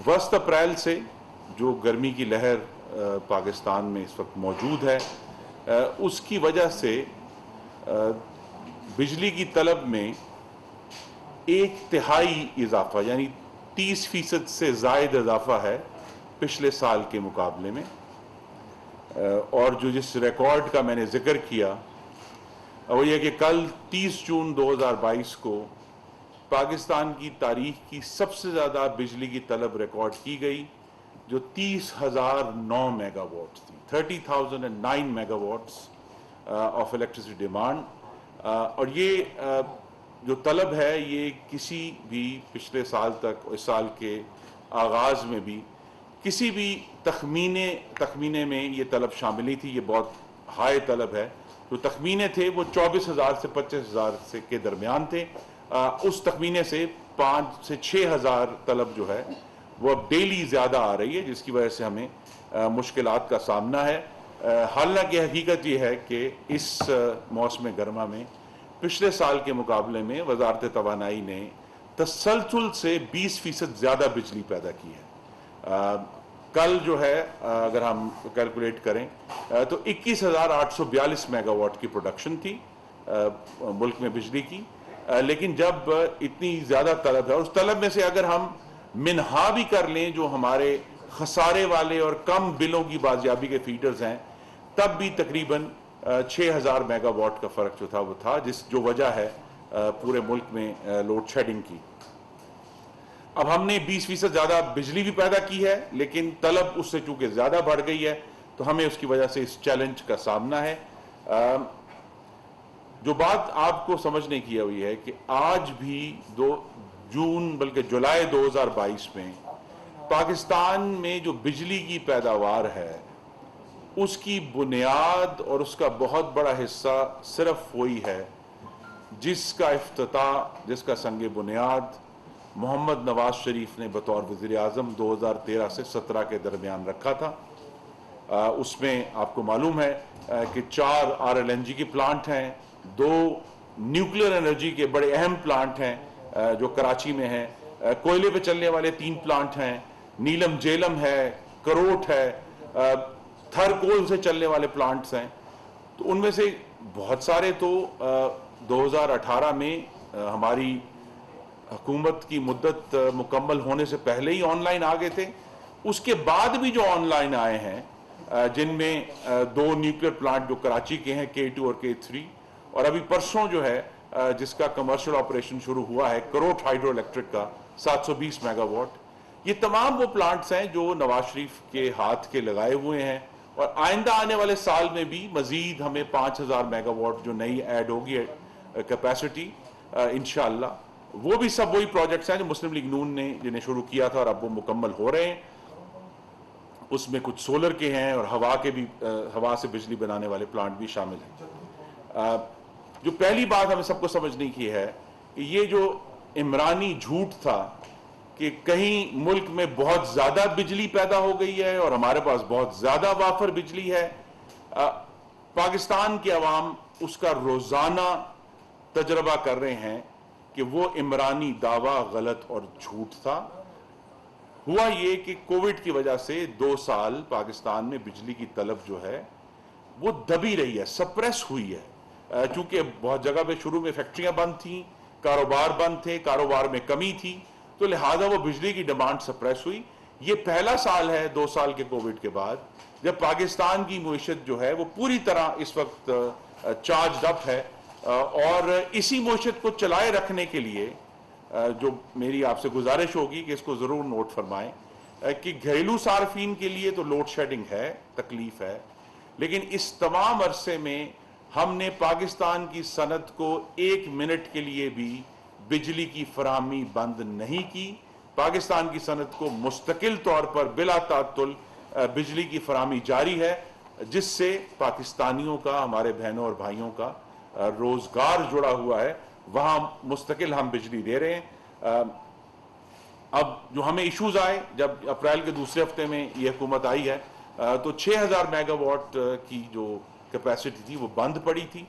वस्त अप्रैल से जो गर्मी की लहर पाकिस्तान में इस वक्त मौजूद है, उसकी वजह से बिजली की तलब में 1/3 इजाफा यानी 30% से ज़ायद इजाफा है पिछले साल के मुकाबले में। और जो जिस रिकॉर्ड का मैंने जिक्र किया वो ये कि कल 30 जून 2022 को पाकिस्तान की तारीख की सबसे ज़्यादा बिजली की तलब रिकॉर्ड की गई, जो 30,009 मेगावाट थी, 30,009 मेगावाट्स ऑफ इलेक्ट्रिसिटी डिमांड। और ये जो तलब है ये किसी भी पिछले साल तक, इस साल के आगाज़ में भी किसी भी तखमीने में ये तलब शामिल नहीं थी। ये बहुत हाई तलब है। जो तखमीने थे वो 24,000 से 25,000 से के दरमियान थे। उस तखमीने से 5 से 6,000 तलब जो है वो अब डेली ज़्यादा आ रही है, जिसकी वजह से हमें मुश्किलात का सामना है। हालांकि हकीकत ये है कि इस मौसम गर्मा में पिछले साल के मुकाबले में वजारत तवानाई ने तसलसल से 20% ज़्यादा बिजली पैदा की है। कल जो है अगर हम कैलकुलेट करें तो 21,842 मेगावाट की प्रोडक्शन थी मुल्क में बिजली की। लेकिन जब इतनी ज़्यादा तलब है, उस तलब में से अगर हम मिनहा भी कर लें जो हमारे खसारे वाले और कम बिलों की बाजियाबी के फीडर्स हैं, तब भी तकरीबन 6,000 मेगावाट का फ़र्क जो था जो वजह है पूरे मुल्क में लोड शेडिंग की। अब हमने 20% ज़्यादा बिजली भी पैदा की है, लेकिन तलब उससे चूंकि ज़्यादा बढ़ गई है तो हमें उसकी वजह से इस चैलेंज का सामना है। जो बात आपको समझने की हुई है कि आज भी 2 जून बल्कि जुलाई 2022 में पाकिस्तान में जो बिजली की पैदावार है उसकी बुनियाद और उसका बहुत बड़ा हिस्सा सिर्फ वही है जिसका इफ्तिताह, जिसका संगे बुनियाद मोहम्मद नवाज शरीफ ने बतौर वज़ीर आज़म 2013 से 17 के दरमियान रखा था। उसमें आपको मालूम है कि 4 RLNG के प्लांट हैं, 2 न्यूक्लियर एनर्जी के बड़े अहम प्लांट हैं जो कराची में हैं, कोयले पे चलने वाले 3 प्लांट हैं, नीलम जेलम है, करोट है, थरकोल से चलने वाले प्लांट्स हैं। तो उनमें से बहुत सारे तो 2018 में हमारी हुकूमत की मुद्दत मुकम्मल होने से पहले ही ऑनलाइन आ गए थे। उसके बाद भी जो ऑनलाइन आए हैं, जिनमें 2 न्यूक्लियर प्लांट जो कराची के हैं, K2 और K3, और अभी परसों जो है जिसका कमर्शियल ऑपरेशन शुरू हुआ है करोट हाइड्रो इलेक्ट्रिक का 720 मेगावाट। ये तमाम वो प्लांट्स हैं जो नवाज शरीफ के हाथ के लगाए हुए हैं, और आइंदा आने वाले साल में भी मजीद हमें 5,000 मेगावाट जो नई ऐड होगी कैपेसिटी इंशाअल्लाह, वो भी सब वही प्रोजेक्ट्स हैं जो मुस्लिम लीग नून ने जिन्हें शुरू किया था और अब वो मुकम्मल हो रहे हैं। उसमें कुछ सोलर के हैं और हवा के भी, हवा से बिजली बनाने वाले प्लांट भी शामिल हैं। जो पहली बात हमें सबको समझने की है कि ये जो इमरानी झूठ था कि कहीं मुल्क में बहुत ज्यादा बिजली पैदा हो गई है और हमारे पास बहुत ज्यादा वाफर बिजली है, पाकिस्तान के अवाम उसका रोजाना तजर्बा कर रहे हैं कि वो इमरानी दावा गलत और झूठ था। हुआ ये कि कोविड की वजह से 2 साल पाकिस्तान में बिजली की तलब जो है वो दबी रही है, सप्रेस हुई है, क्योंकि बहुत जगह पे शुरू में फैक्ट्रियां बंद थी, कारोबार बंद थे, कारोबार में कमी थी, तो लिहाजा वो बिजली की डिमांड सप्रेस हुई। ये पहला साल है 2 साल के कोविड के बाद जब पाकिस्तान की मुईशत जो है वो पूरी तरह इस वक्त चार्ज अप है। और इसी मुईशत को चलाए रखने के लिए जो मेरी आपसे गुजारिश होगी कि इसको जरूर नोट फरमाएं कि घरेलू सार्फिन के लिए तो लोड शेडिंग है, तकलीफ है, लेकिन इस तमाम अरसे में हमने पाकिस्तान की सनत को 1 मिनट के लिए भी बिजली की फराहमी बंद नहीं की। पाकिस्तान की सनत को मुस्तकिल तौर पर बिला तातुल बिजली की फराहमी जारी है, जिससे पाकिस्तानियों का, हमारे बहनों और भाइयों का रोजगार जुड़ा हुआ है। वहां मुस्तकिल हम बिजली दे रहे हैं। अब जो हमें इश्यूज आए, जब अप्रैल के दूसरे हफ्ते में ये हुकूमत आई है तो 6,000 मेगावाट की जो कैपेसिटी थी वो बंद पड़ी थी।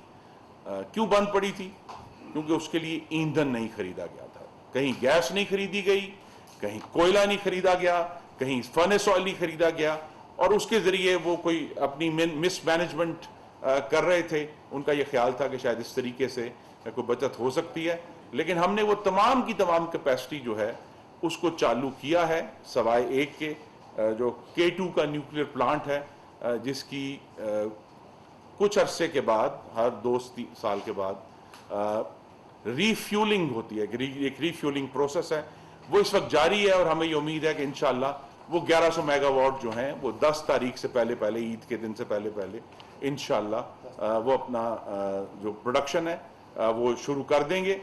क्यों बंद पड़ी थी? क्योंकि उसके लिए ईंधन नहीं खरीदा गया था। कहीं गैस नहीं खरीदी गई, कहीं कोयला नहीं खरीदा गया, कहीं फर्नेस ऑयल नहीं खरीदा गया, और उसके जरिए वो कोई अपनी मिसमैनेजमेंट कर रहे थे। उनका ये ख्याल था कि शायद इस तरीके से कोई बचत हो सकती है, लेकिन हमने वो तमाम की तमाम कैपेसिटी जो है उसको चालू किया है, सवाए एक के जो K2 का न्यूक्लियर प्लांट है, जिसकी कुछ अरसे के बाद, हर 2 साल के बाद रीफ्यूलिंग होती है, एक रीफ्यूलिंग प्रोसेस है, वो इस वक्त जारी है। और हमें ये उम्मीद है कि इंशाल्लाह वो 1100 मेगावाट जो हैं वो 10 तारीख से पहले पहले, ईद के दिन से पहले पहले इंशाल्लाह वो अपना जो प्रोडक्शन है वो शुरू कर देंगे।